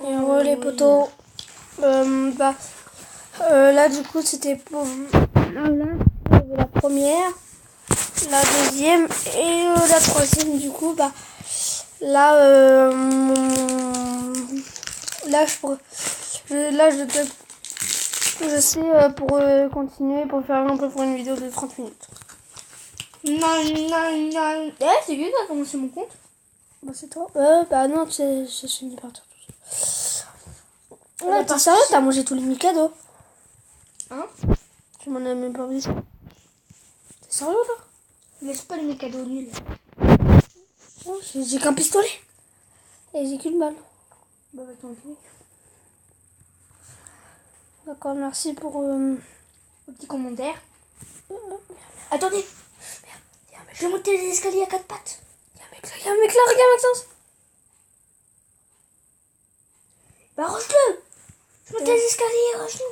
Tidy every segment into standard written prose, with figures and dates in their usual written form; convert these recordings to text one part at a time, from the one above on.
Et les poteaux. Là, du coup, c'était pour la première, la deuxième et la troisième. Du coup, là, je sais pour continuer, pour faire un peu pour une vidéo de 30 minutes. Non. C'est lui qui a commencé mon compte. C'est toi. Non, je suis une partie. Ouais, t'es sérieux, t'as mangé tous les Mikado. Hein? Tu m'en as même pas vu. T'es sérieux là? Laisse pas les Mikado nuls. Oh, j'ai qu'un pistolet. Et j'ai qu'une balle. Bah, tant pis. D'accord, merci pour le petit commentaire. Attendez. Merde. Je vais monter les escaliers à 4 pattes. Y'a un mec là, regarde Maxence. Bah, rush-le. Je monte les escaliers, rush-le.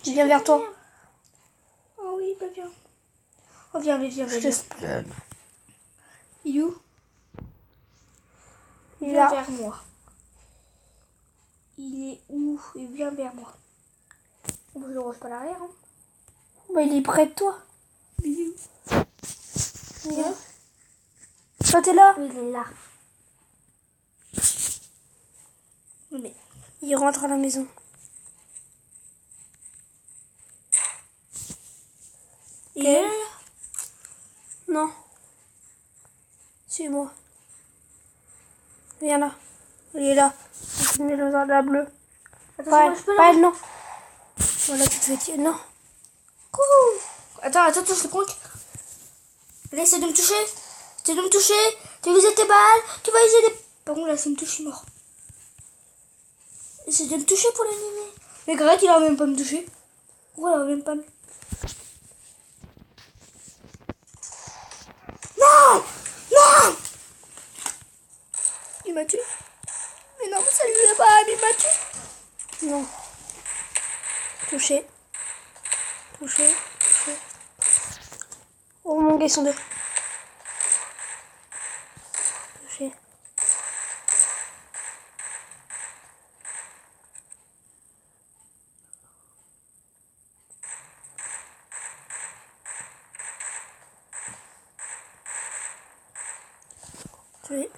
Je viens vers toi. Oh oui, pas bien. Oh, viens. Je t'espère. Il est où? Il vient est vers moi. Il est où? Il vient vers moi. Je ne range pas l'arrière. Hein. Il est près de toi. Il est où? Il est là. Toi, t'es là? Il est là. Mais il rentre à la maison. Il est là? Non. Suis-moi. Viens là. Il est là. Il est dans la bleue. Attends, pas elle, non. Voilà, tu te fais tirer. Non. Attends, je te prank. Allez, essaie de me toucher. Tu vas viser tes balles. Tu vas viser des... Par contre, là, ça me touche, je suis mort. Essaie de me toucher pour l'animer. Mais Greg, il a même pas me toucher. Pourquoi il a même pas me... Non. Il m'a tué. Mais non, mais ça lui a pas, mais il m'a tué. Non. Touché. Oh mon gars, ils sont deux. Touché. Tué.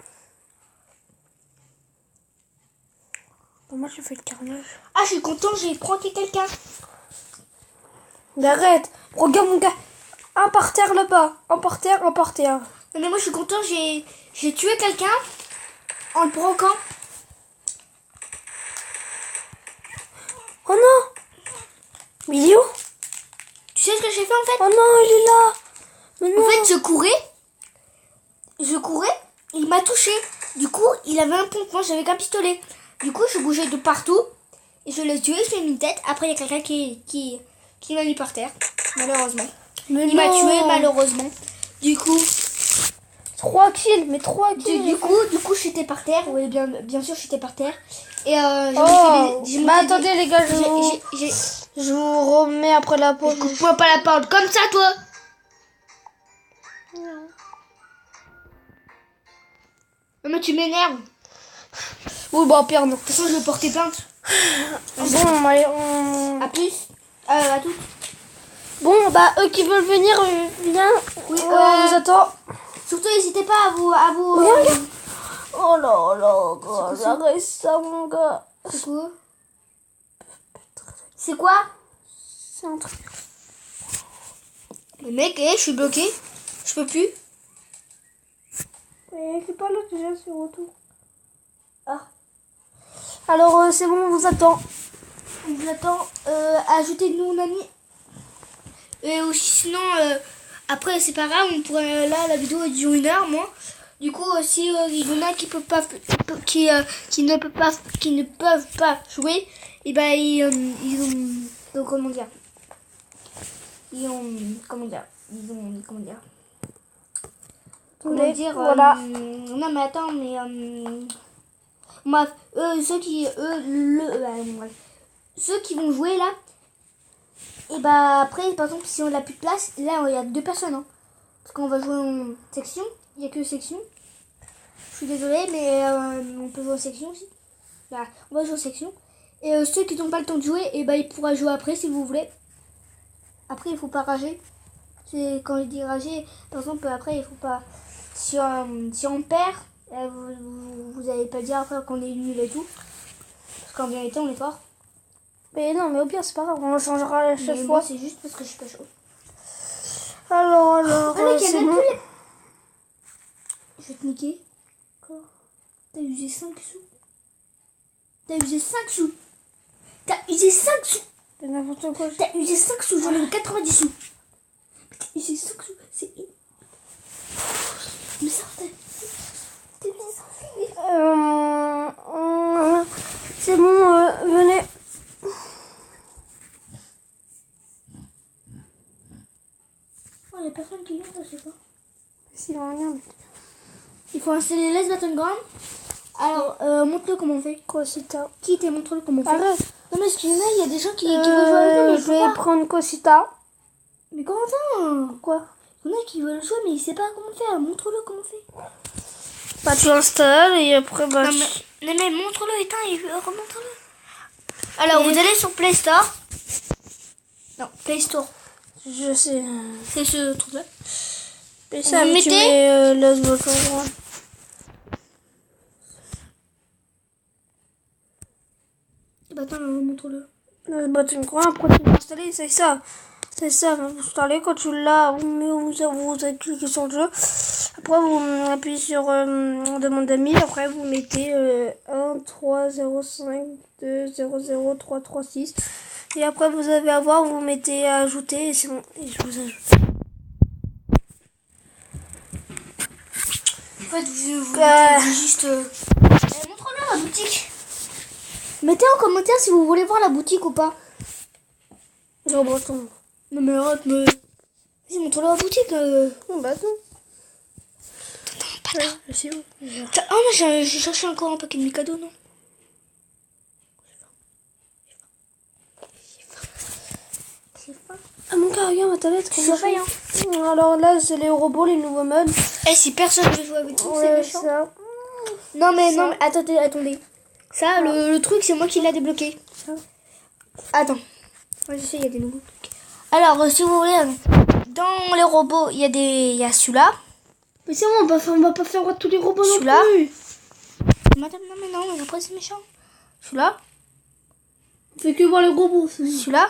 Moi, j'ai fait le carnage. Ah, je suis content, j'ai pranké quelqu'un. Mais arrête. Regarde mon gars. Un par terre là-bas. Un par terre. Non, mais moi, je suis content, j'ai tué quelqu'un en le pranquant. Oh non. Mais il est où? Tu sais ce que j'ai fait en fait? Oh non, il est là. Mais non. En fait, je courais, il m'a touché. Du coup, il avait un pompe, moi j'avais qu'un pistolet. Du coup, je bougeais de partout et je l'ai tué, je lui ai mis une tête. Après, il y a quelqu'un qui m'a mis par terre, malheureusement. Il m'a tué, malheureusement. Du coup, 3 kills, mais 3 kills. Du coup, j'étais par terre. Oui, bien sûr, j'étais par terre. Et attendez les gars, je vous remets après la pause. Coupe-moi pas la parole comme ça, toi. Non, mais tu m'énerves. Oui, pire, non. De toute façon, je vais porter plainte. Bon, à plus. À toutes. Bon, eux qui veulent venir, viens. Oui, on vous attend. Surtout, n'hésitez pas à vous. Oh là là, j'arrête ça, mon gars. C'est quoi? C'est quoi? C'est un truc. Mais mec, je suis bloqué. Je peux plus. Mais c'est pas là déjà, c'est retour. Ah. Alors, c'est bon, on vous attend. On vous attend. Ajoutez-nous un ami. Et aussi, sinon, après, c'est pas grave, on pourrait. Là, la vidéo dure 1 heure, moi. Du coup, si il y en a qui peuvent pas, qui ne peuvent pas jouer, et ben ils ont comment dire, voilà. Non mais attends, mais moi, ceux qui vont jouer là, Et bah après, par exemple, si on n'a plus de place, là il y a 2 personnes. Hein. Parce qu'on va jouer en section. Il n'y a que section. Je suis désolée, mais on peut jouer en section aussi. Bah, on va jouer en section. Et ceux qui n'ont pas le temps de jouer, et bah, ils pourront jouer après si vous voulez. Après, il faut pas rager. C'est quand je dis rager, par exemple, après, il faut pas. Si on perd, vous allez pas dire après qu'on est nul et tout. Parce qu'en vérité, on est fort. Mais non, mais au pire, c'est pas grave, on changera à chaque Mais fois. moi, c'est juste parce que je suis pas chaud. Alors, Allez, c'est bon. Je vais te niquer. Quoi? T'as usé 5 sous. T'as usé 5 sous. T'as usé 5 sous. C'est n'importe quoi. T'as usé 5 sous, j'en ai 90 sous. T'as usé 5 sous, c'est... Mais ça, t'as usé 5 sous. C'est bon, venez. Oh, y'a personne qui vient, je sais pas. Si, rien. Il faut installer les Battleground. Alors, montre-le comment on fait. Cosita. Qui te montre-le comment on fait. Arrête. Non, mais excusez-moi, il y a des gens qui veulent jouer avec nous, mais Je vais prendre Cosita. Mais comment ça? Quoi? Il y en a qui veulent jouer, mais ils ne savent pas comment faire. Montre-le comment on fait. Bah, tu l'installes et après, bah. Non, mais montre-le, éteins et remontre-le. Alors, vous allez sur Play Store. Non, Play Store. Je sais. C'est ce truc-là. Et ça, Vous mais tu mettez- mets Lost Battleground. Bah, attends, montre-le. Lost Battleground, après tu l'installes, c'est ça. C'est ça, vous installez, quand tu l'as, vous cliquez sur le jeu. Après, vous appuyez sur demande d'amis. Après, vous mettez 1, 3, 0, 5, 2, 0, 0, 3, 3, 6. Et après, vous avez à voir, vous mettez à ajouter et c'est bon. Et je vous ajoute. En fait, vous mettez juste... montre-le la boutique. Mettez en commentaire si vous voulez voir la boutique ou pas. Genre breton. Non, mais arrête, mais... Vas-y, montre-le la boutique. Bah non. C'est bon. Oh, moi, j'ai cherché encore un paquet de Mikado, non? Ah mon gars, regarde ma tablette. Je suis hein. Alors là, c'est les robots, les nouveaux modes. Eh, si personne veut jouer avec vous, c'est Ouais, méchant. ça. Non, mais attendez. Ça, le truc, c'est moi qui l'ai débloqué. Ça. Attends. Moi, je sais, il y a des nouveaux trucs. Alors, si vous voulez, dans les robots, il y a celui-là. Mais c'est bon, on va pas faire tous les robots non Celui-là. plus. Madame, non, mais non, mais après, c'est méchant. Celui-là. On fait que voir les robots. Celui-là.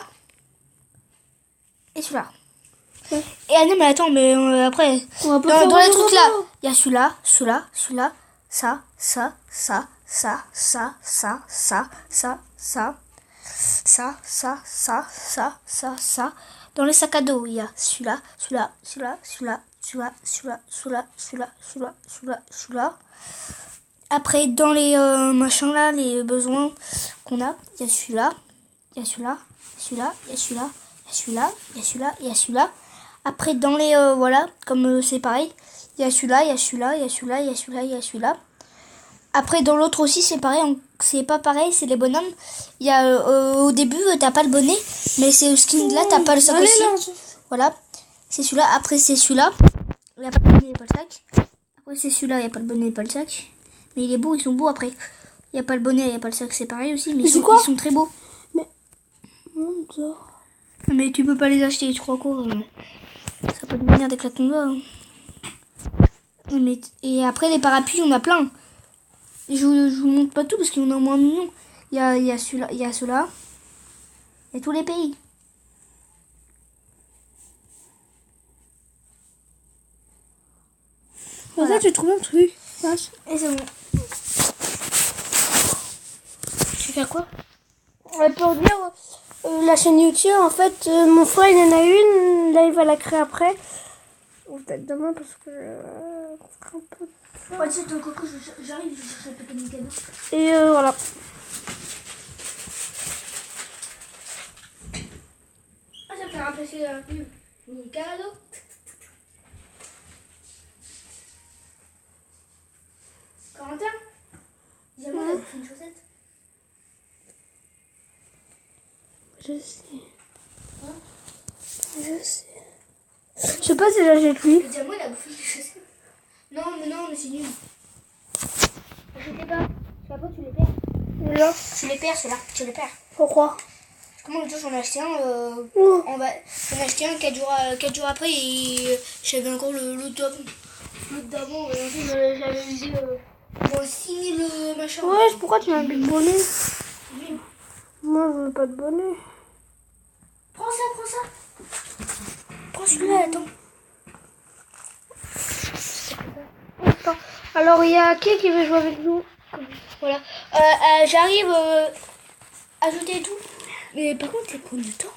Et celui-là. Ouais. Et ah non, mais attends, mais après, On va pas dans faire les voir les trucs là, robots. il y a celui-là, ça, ça. Dans les sacs à dos, il y a celui-là. Après, dans les machins là, les besoins qu'on a, il y a celui-là, il y a celui-là. Après, dans les voilà, comme c'est pareil, il y a celui-là. Après, dans l'autre aussi, c'est pareil, c'est pas pareil, c'est les bonhommes. Il y a au début, t'as pas le bonnet, mais c'est au skin là, t'as pas le sac aussi. Voilà, c'est celui-là. Après, c'est celui-là. Il n'y a pas le bonnet, il n'y a pas le sac. Après, c'est celui-là, il n'y a pas le bonnet, il n'y a pas le sac. Mais il est beau, ils sont beaux après. Il n'y a pas le bonnet, il n'y a pas le sac, c'est pareil aussi, mais ils sont très beaux. Mais tu peux pas les acheter, tu crois quoi? Ça peut devenir des claquons de doigts. Hein. Et après, les parapluies, on a plein. Je vous montre pas tout parce qu'il y en a au moins 1 million. Il y a celui-là, il y a ceux-là. Il y a tous les pays. Voilà. Ça, j'ai trouvé un truc. Et c'est bon. Tu veux faire quoi? Pour dire la chaîne YouTube, en fait, mon frère il en a une, là il va la créer après. Ou peut-être demain parce que un peu. Ouais, tu sais, ton coco, j'arrive, je cherche un paquet de cadeaux. Et voilà. Ah, ça me fait remplacer un peu. Mikado. Corentin, j'aimerais faire une chaussette. Je sais. Hein? Je sais. Je sais pas si j'achète lui. Le diamant, il a bouffé les chaussettes. Non, mais c'est nul. N'achetez pas. Après, tu les perds. Là. Tu les perds, ceux-là. Tu les perds. Pourquoi? Comment le jour j'en ai acheté un Oh. J'en ai acheté un 4 jours après et j'avais encore l'autre d'avant. L'autre d'avant, j'avais usé pour 6000 machin. Ouais, pourquoi tu m'as plus de bonnet? Oui. Moi, je veux pas de bonnet. Prends ça. Prends celui-là, attends. Attends. Alors, il y a qui veut jouer avec nous? Voilà. J'arrive ajouter et tout. Mais par contre, il prend du temps.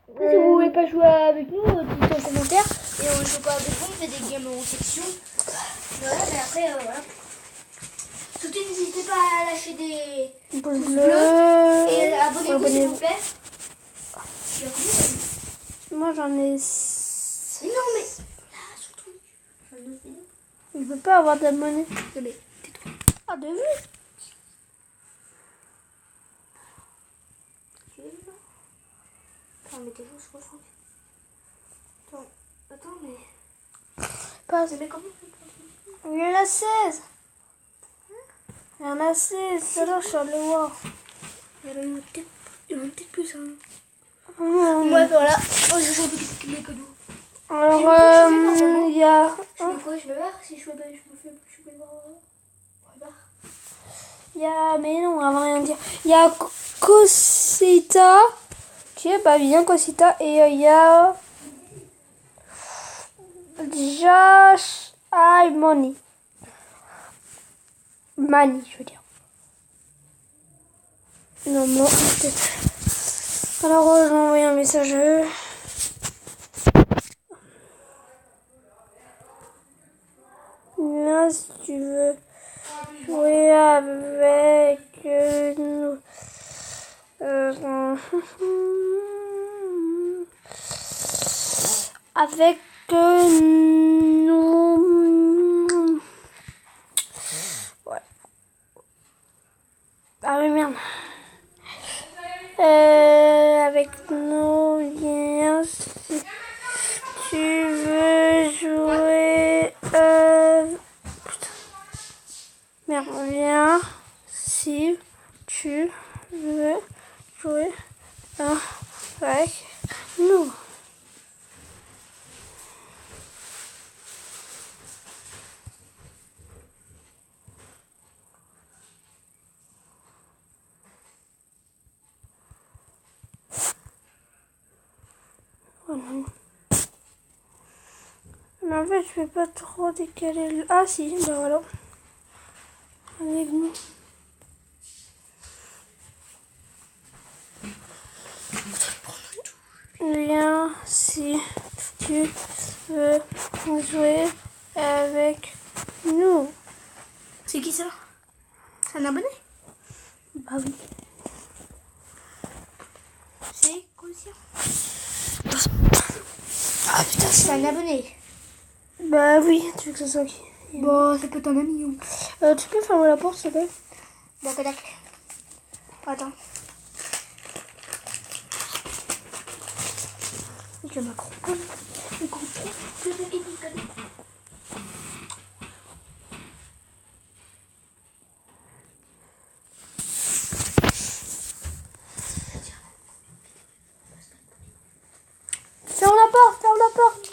Si vous voulez pas jouer avec nous, dites en commentaire. Et on joue pas avec vous, on fait des games en section. Voilà, mais après, voilà. Surtout, n'hésitez pas à lâcher des Pouce pouces bleu. bleus. Et abonnez-vous s'il vous Abonnez-vous. plaît. Moi, j'en ai. Mais non, mais. Là, surtout. Il veut pas avoir d'abonnés. Non, mais tais-toi. Ah, de vue. Attends, mais tais-toi, je crois. Attends, mais. Passe. Mais comment Il y en a 16. Il y en a 16. Alors, je suis allée voir. il y en a peut-être plus. Hein. Mmh. Ouais, voilà. Oh, j'ai chopé mes cadeaux. Alors, il y a. Je fais quoi? Je me barre? Si je me barre, je me barre. Il y a. Mais non, on va rien dire. Il y a Cosita. Qui est pas bien, Cosita. Et il y a. Josh Money. Mani, je veux dire. Non, peut-être. Alors, je vais envoyer un message à eux. Là, si tu veux jouer avec nous. Avec nous. Ouais. Ah oui, merde. Avec nous, bien, si tu veux jouer. Putain. Merde, viens si tu veux jouer avec nous. Oh non. Mais en fait, je vais pas trop décaler le... Ah si, ben voilà. Avec nous. Viens si tu veux jouer avec nous. C'est qui ça? C'est un abonné? Bah oui. C'est quoi ça? Ah putain, c'est un abonné. Bah oui, tu veux que ce soit qui? Bon, ça peut être un ami. Hein. Tu peux fermer la porte, s'il te plaît? D'accord. Attends. Je Macron. Ferme la porte, ferme la porte.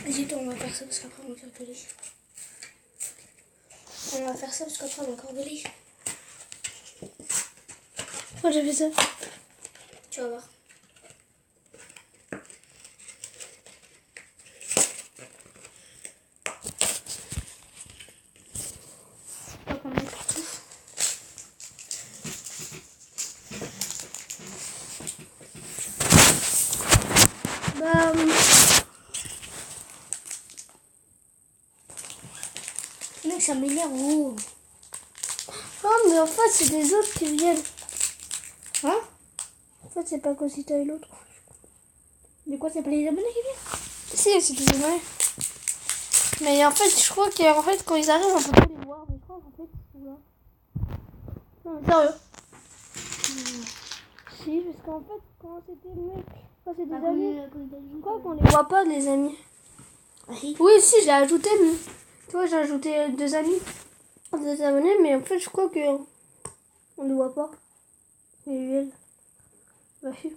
Vas-y, toi, on va faire ça parce qu'après on va faire que les. On va faire ça parce qu'après on a encore de lit. Pourquoi j'ai fait ça? Tu vas voir. Pas qu'on met partout. Bah, Mec, ça m'énerve. Oh. oh, mais en fait, c'est des autres qui viennent. Hein? En fait, c'est pas Cosita et l'autre. Mais quoi, c'est pas les abonnés qui viennent? Si, c'est des abonnés. Mais en fait, je crois qu'en fait, quand ils arrivent, on peut pas les voir. Mais je crois qu'en fait, ils sont là. Non, mais sérieux. Si, parce qu'en fait, quand c'était le mec, quand c'est des amis, je crois qu'on les voit pas, les amis. Oui, si, j'ai ajouté, mais... Tu vois, j'ai ajouté 2 amis, 2 abonnés, mais en fait, je crois que on les voit pas. Et elle. Bah, si.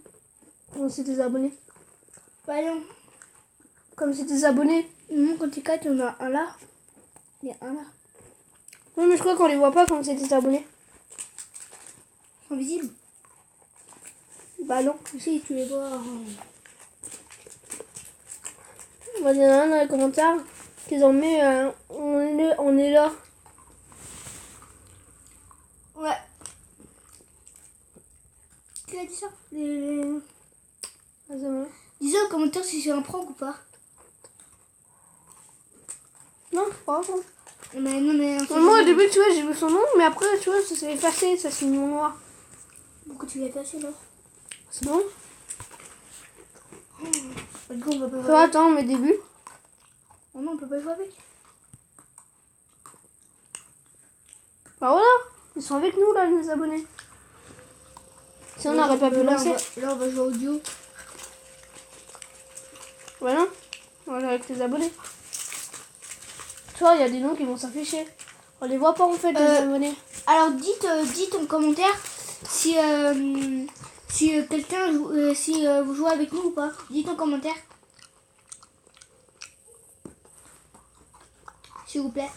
Quand c'est des abonnés. Bah non. Comme c'est des abonnés. Non, quand tu captes, il y en a un là. Il y a un là. Oui, mais je crois qu'on les voit pas quand c'est des abonnés. Ils sont visibles. Bah non. Si, tu les vois. Moi, il y en a un dans les commentaires qu'ils ont mis on est là. Ouais. Qui a dit ça? Ah, c'est vrai. Dis en commentaire si c'est un prank ou pas. Non, c'est pas grave. Mais non, mais. Moi, au début, tu vois, j'ai vu son nom, mais après, tu vois, ça s'est effacé, ça s'est mis en noir. Pourquoi tu l'as passé là? C'est bon? Du coup, on va pas Tu jouer vois, avec. attends, mes débuts. Oh non, on peut pas jouer avec. Bah voilà, ils sont avec nous, là, les abonnés. Si on n'aurait pas pu Là, lancer. Là, on va jouer audio. Voilà, on va jouer avec les abonnés. Tu vois, il y a des noms qui vont s'afficher. On les voit pas, en fait, les abonnés. Alors, dites en commentaire si, si quelqu'un joue, si vous jouez avec nous ou pas. Dites en commentaire. S'il vous plaît.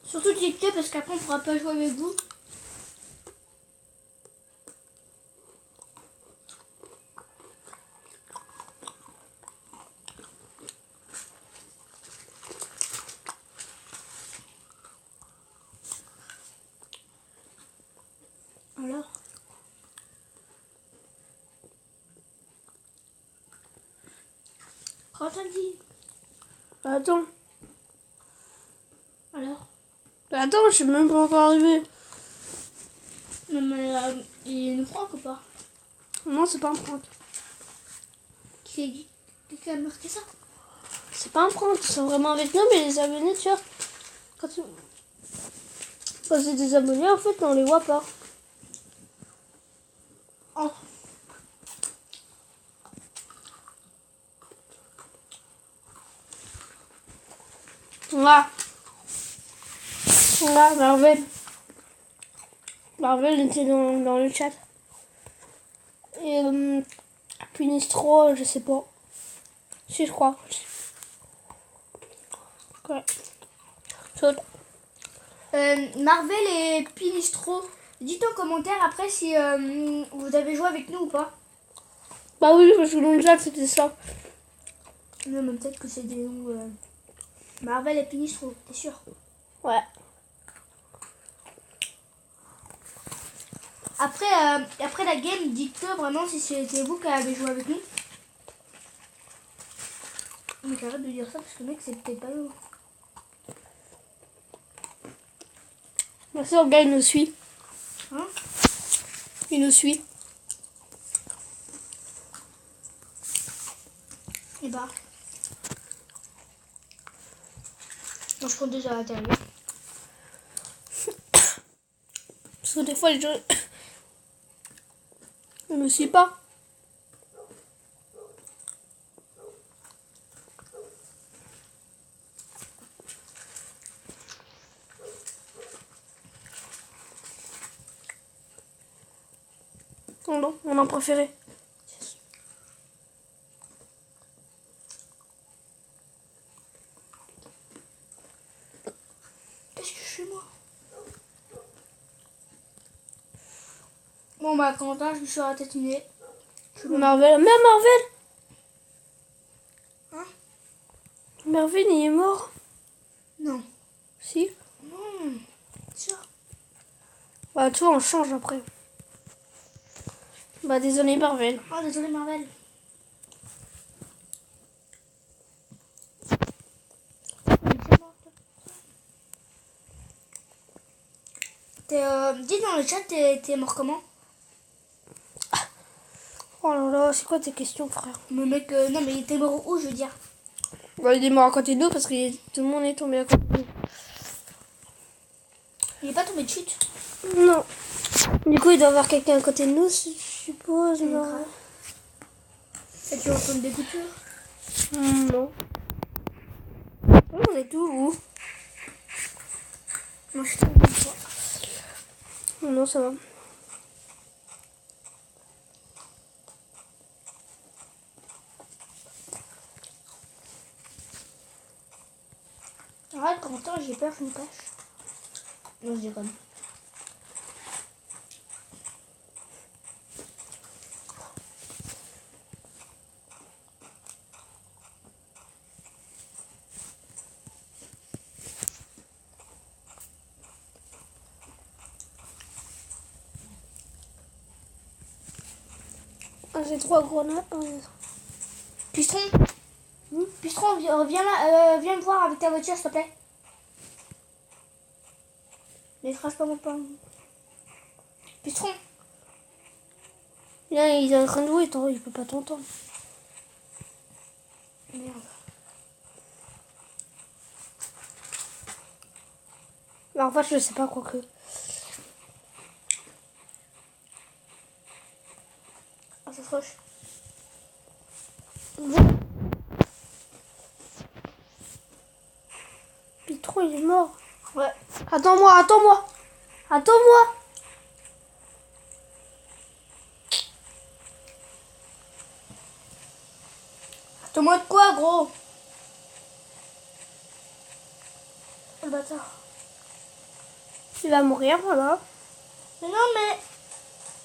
Surtout TikTok parce qu'après on pourra pas jouer avec vous. Alors. Quand t'as dit. Attends. Alors. Attends, je suis même pas encore arrivé. Non mais il nous prank ou pas? Non, c'est pas un prank. Qui a marqué ça? C'est pas un prank, ils sont vraiment avec nous, mais les abonnés, tu vois, quand c'est des abonnés, en fait, on les voit pas. Oh. Là. Là, Marvel. Marvel était dans le chat. Et Punistro, je sais pas. Si, je crois. Ouais. Saute. Marvel et Pinistro. Dites en commentaire après si vous avez joué avec nous ou pas. Bah oui, parce que dans le chat, c'était ça. Non mais peut-être que c'est des noms. Marvel et Pinistro, t'es sûr? Ouais. Après la game, dites-le vraiment si c'était vous qui avez joué avec nous. Mais j'arrête de dire ça parce que mec c'est peut-être pas nous. Merci, le gars, il nous suit. Hein? Il nous suit. Et bah. Moi je compte déjà à l'intérieur. Parce que des fois, les gens... ils me suivent pas. Non, mon arme préférée. Qu'est-ce que je fais moi? Bon bah Quentin, je me suis ratatiné. Marvel. Mais Marvel! Hein? Marvel, il est mort. Non. Si. Non. Ça. Bah, tu vois, on change après. Bah, désolé, Marvel. Oh désolé Marvel. Dis dans le chat, t'es mort comment? Oh là là, c'est quoi tes questions, frère? Mais mec, non mais t'es mort où je veux dire? Bah, il est mort à côté de nous parce que tout le monde est tombé à côté de nous. Il est pas tombé de chute. Non. Du coup, il doit y avoir quelqu'un à côté de nous, je suppose. Non. Non. Et tu entends des coutures? Non. On est tout où? Moi je suis tombée une fois. Non, ça va. Arrête Quentin, j'ai peur, je me cache. Non je déconne. Ah, j'ai 3 grenades. Pistron, Pistron, viens là, viens me voir avec ta voiture s'il te plaît. Mais crache pas mon pain. Pistron. Là, il est en train de jouer, il peut pas t'entendre. Merde. Bah, en fait, je sais pas quoi que. Ah ça froche. Pitron, il est mort. Ouais. Attends-moi, attends-moi. Attends-moi. Attends-moi de quoi gros? Le bâtard. Il va mourir, voilà. Mais non mais.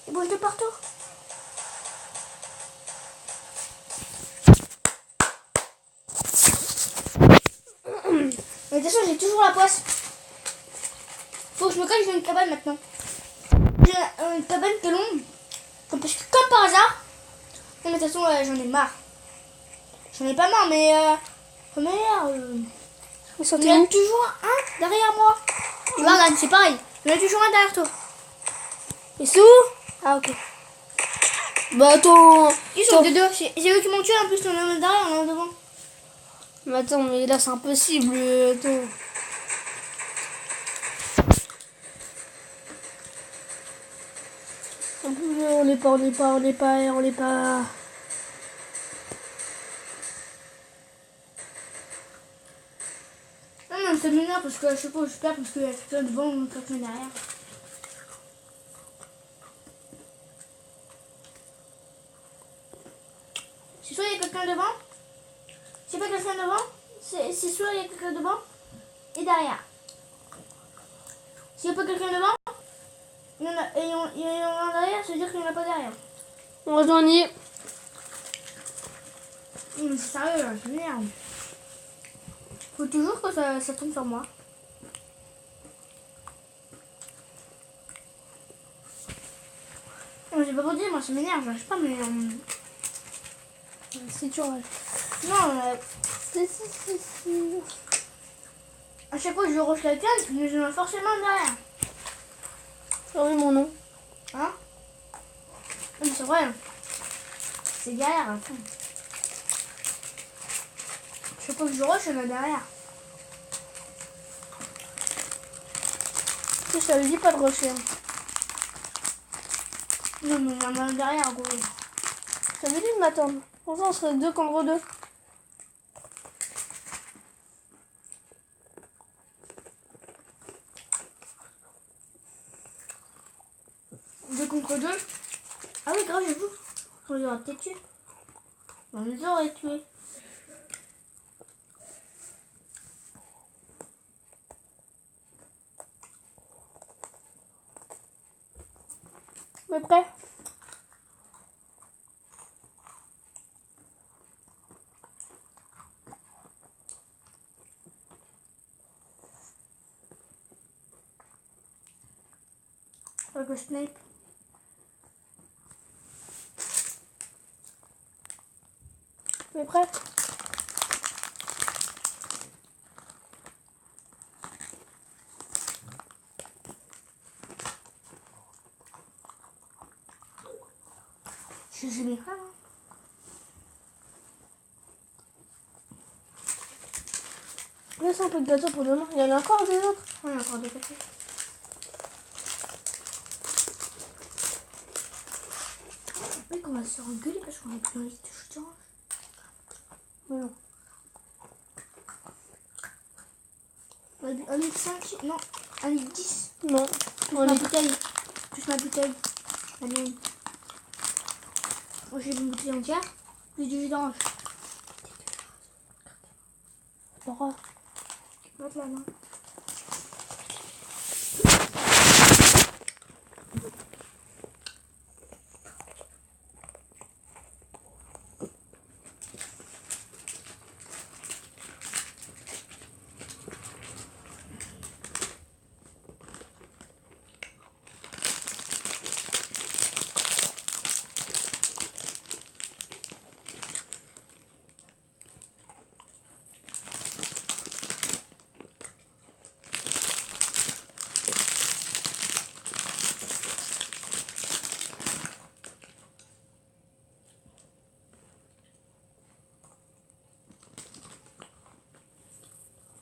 Il bouge de partout. Mais de toute façon j'ai toujours la poisse. Faut que je me cache dans une cabane maintenant. J'ai une cabane qui est longue. Parce que comme par hasard. Non mais de toute façon j'en ai marre. J'en ai pas marre mais merde. Ils sont Il y en a où? toujours un derrière moi. Tu vois regarde c'est pareil. Il y en a toujours un derrière toi. Ils sont où? Ah, ok. Bah, attends. Ils sont deux. C'est eux qui m'ont tué en plus. On en a derrière, on en a devant. Mais attends, mais là, c'est impossible. Attends. On n'est pas, on n'est pas, on n'est pas, on n'est pas. Non mais ça m'énerve parce que je sais pas où je perds parce qu'il y a quelqu'un devant ou quelqu'un derrière. C'est soit il y a quelqu'un devant. S'il n'y a pas quelqu'un devant, c'est soit il y a quelqu'un devant et derrière. S'il n'y a pas quelqu'un devant, il y en a, il y en a derrière, ça veut dire qu'il n'y en a pas derrière. On rejoignit. Non mais c'est sérieux là, ça m'énerve. Faut toujours que ça tombe sur moi. Non, j'ai pas pour dire, moi ça m'énerve, je sais pas mais... C'est dur. Ouais. Non, Si. à chaque fois que je rush quelqu'un, mais je mets forcément derrière. Ah oui, mon nom. Hein? Non mais c'est vrai. C'est derrière, à fond. Chaque fois que je rush, je mets derrière. Je t'avais dit pas de rusher. Non mais il y en a un derrière, gros. Je t'avais dit de m'attendre. Pourtant, on serait 2 contre 2. Deux contre deux. Ah oui, grave, j'avoue. On les aurait peut-être tués. On les aurait tués. Mais prêt? Faut que je snipe. Mais prêt? Je suis jamais grave. Laisse un peu de gâteau pour demain. Il y en a encore des autres. On a encore des cafés. Oui, qu'on va se engueuler parce qu'on a plus envie de shooter. Mais non. On a bu 1,5 non, 1,10. Non. Plus On ma est... bouteille. Plus ma bouteille. La mienne. Moi j'ai une bouteille entière. Plus du jus d'orange. C'est pas grave. Note la main.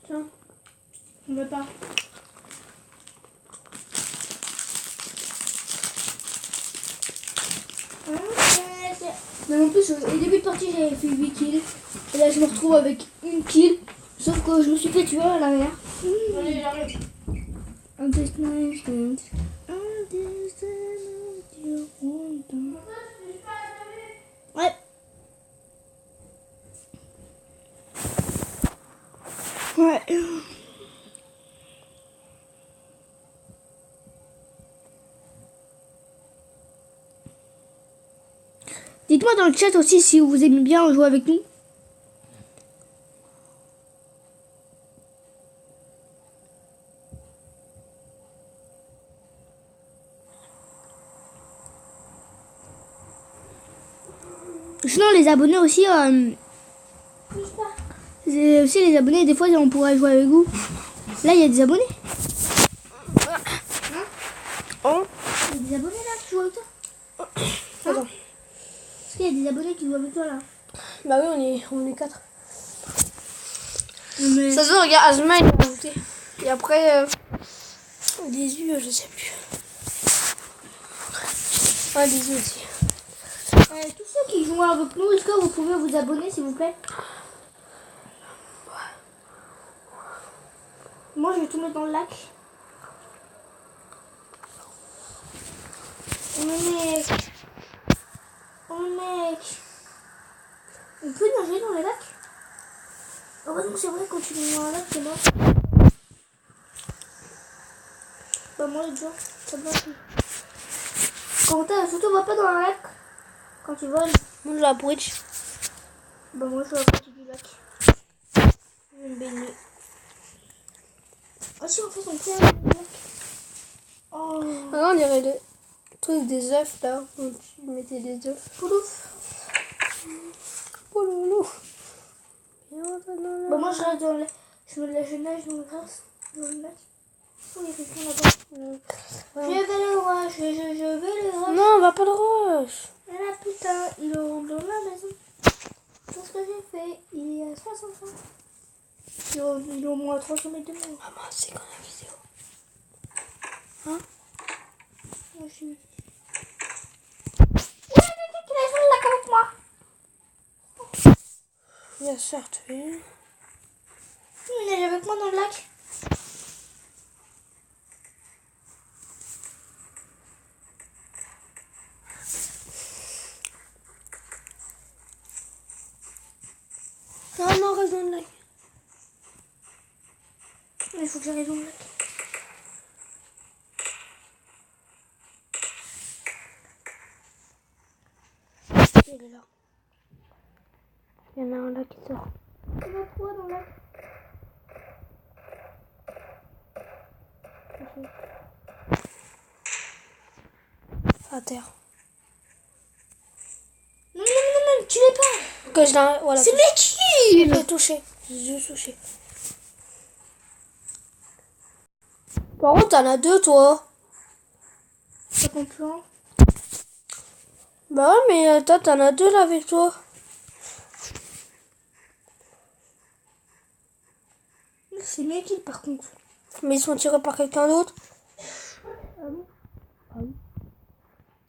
Tiens. On veut pas. Mais en plus, au début de partie, j'avais fait 8 kills. Et là, je me retrouve avec une kill. Sauf que je me suis fait tuer à la mer. Allez, j'arrive. Ouais. Ouais. Dites-moi dans le chat aussi si vous aimez bien jouer avec nous. Sinon les abonnés aussi, aussi les abonnés, des fois on pourrait jouer avec vous. Là il y a des abonnés. Oh. Il y a des abonnés là qui jouent avec toi. Attends. Est-ce qu'il y a des abonnés qui jouent avec toi là? Bah oui, on est 4. Mais... Ça se voit, regarde, Azma il a rajouté. Et après, des yeux, je sais plus. Ah, des yeux aussi. tous ceux qui jouent avec nous, est-ce que vous pouvez vous abonner s'il vous plaît? Moi je vais tout mettre dans le lac. Oh mec. Oh mec. On peut nager dans le lac? Oh bah non, c'est vrai, quand tu mets dans le lac, c'est mort. Bah moi les gens, ça va plus. Quand t'as, surtout va pas dans le lac. Quand tu voles. Moi, je la bridge. Bah moi je suis à côté du lac. Je vais me baigner. Ah si, en fait on peut aller dans le lac. Oh. Ah, on dirait des trucs, des œufs là. Où tu mettais des œufs. Poulouf. Pouloulou. Bah moi je reste dans le... je nage dans le lac. Oh, il y a quelqu'un là-bas. Je vais le rush, je vais le rush. Non, on va pas le rush. Et là putain, il est dans la maison. Tout ce que j'ai fait, il est à 60 ans. Il est au moins à 300 mètres de moi. Maman, c'est quand la vidéo? Hein? Moi je suis... Il y a quelqu'un qui a joué là avec moi. Bien sûr, tu es. Il nage avec moi dans le lac. que j'arrive dans le lac. Il est là. Il y en a un là qui sort. Il y en a 3 dans le lac. À terre. Non, tu l'es pas. Que je l'ai. Voilà. C'est mes kills. Je l'ai touché. J'ai juste touché. Par contre, t'en as 2, toi. Ça compte pas. Bah ouais, mais toi, t'en as 2 là avec toi. C'est mes kills par contre. Mais ils sont tirés par quelqu'un d'autre. Ah bon? Ah oui.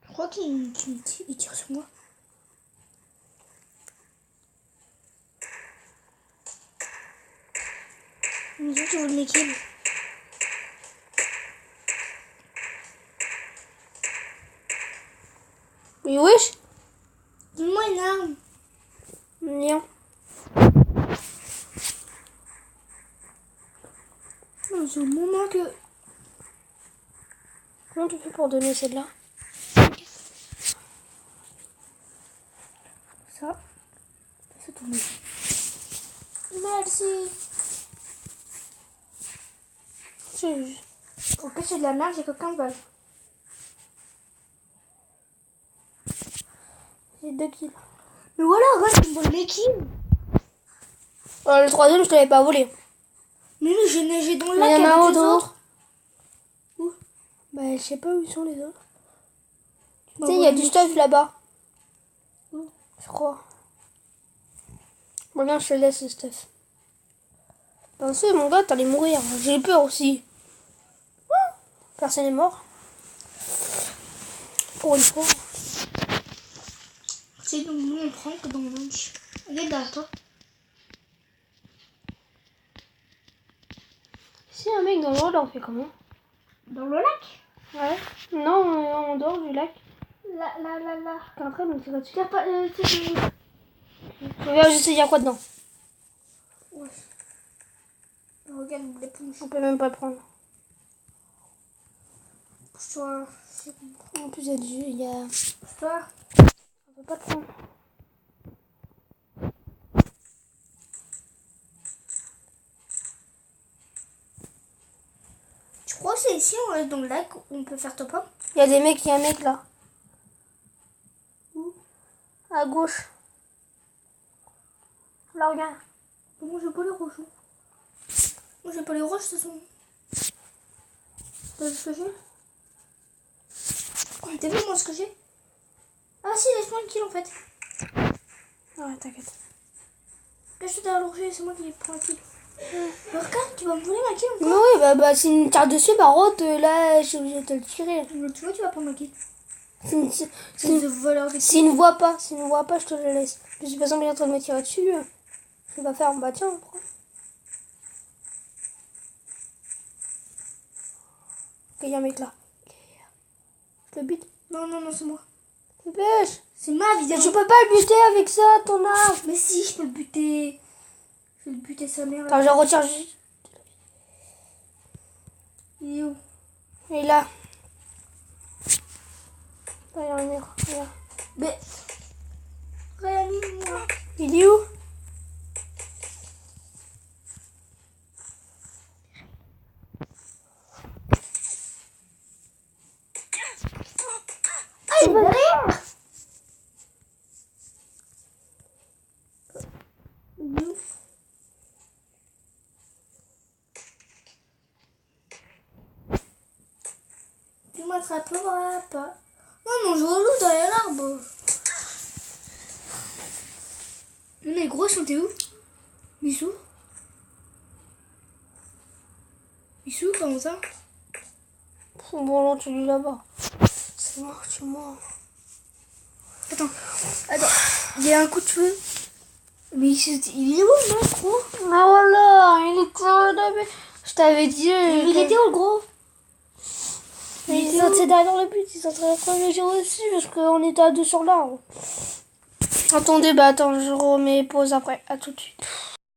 Je crois qu'il tire sur moi. Ils ont qui veulent mes kills. Mais wesh. Donne-moi une arme. Rien. Non, c'est au moment que... Comment tu fais pour donner celle-là? Ça tourne. Merci. Ok, c'est de la merde, j'ai qu'aucun balle. J'ai 2 kills. Mais voilà, regarde, tu me voles mes kills. Le troisième, je te l'avais pas volé. Mais non, j'ai dans le Mais lac il y en a avec un les autres. Où? Bah, je sais pas où sont les autres. Bah, Tu sais, il y a voilà, du mes stuff kills. là-bas. Où? Je crois. Bon, bien, je te laisse le stuff. Pensez, mon gars, t'allais mourir. J'ai peur aussi. Personne n'est mort. Pour une fois. C'est donc nous on prend que dans le match. Regarde derrière toi. Si un mec dans l'eau, là, on fait comment? Dans le lac. Ouais. Non, on dehors du lac. Là. T'es en train de me tirer dessus. Tire pas, Regarde, je sais, il y a quoi dedans. ouais. Regarde l'éponge. On peut même pas le prendre. Pousse-toi. En plus, il y a... Pousse-toi. On peut pas le prendre. Tu crois que c'est ici, on est dans le lac, où on peut faire top 1? Il y a des mecs, il y a un mec là. Où? À gauche. Là, regarde. Moi j'ai pas les roches. Moi j'ai pas les roches, de toute façon. T'as vu ce que j'ai? Oh, t'as vu moi ce que j'ai? Ah si, laisse-moi le kill en fait. Ouais, t'inquiète. Cache-toi derrière le rocher, c'est moi qui prends le kill. Mais regarde, tu vas me voler ma kill Mais encore. oui, bah si une tire dessus, par contre, là, je suis obligée de te le tirer. Mais tu vois, tu vas prendre ma kill. S'il C'est de voleur de kill. ne voit pas, je te le laisse. Je suis pas semblé en train de me tirer dessus. Je vais pas faire, bah tiens, on prend. Ok, y a un mec là. Je le bute. Non, c'est moi. Dépêche. C'est ma vidéo. Mais tu peux pas le buter avec ça, ton arme. Mais si, je peux le buter. Je vais le buter sa mère. Attends, je retire juste. Il est où? Il est là. Derrière le mur. Regarde. Mais. Réanime-moi. Il est où? Ah, il est derrière. Il est où? Tu m'attraperas pas. Non, je relou derrière l'arbre. Mais gros, sont t'es où? Missou? Missou, comment ça? Bon, là, tu es là-bas. C'est mort, tu es mort. Attends, il y a un coup de feu. Mais il est où, le gros? Ah voilà, il est là. Je t'avais dit. Il était où, le gros? Ils étaient derrière le but, ils sont en train de me tirer dessus parce qu'on était à deux sur l'arbre. Attendez, bah attends, je remets pause après. À tout de suite.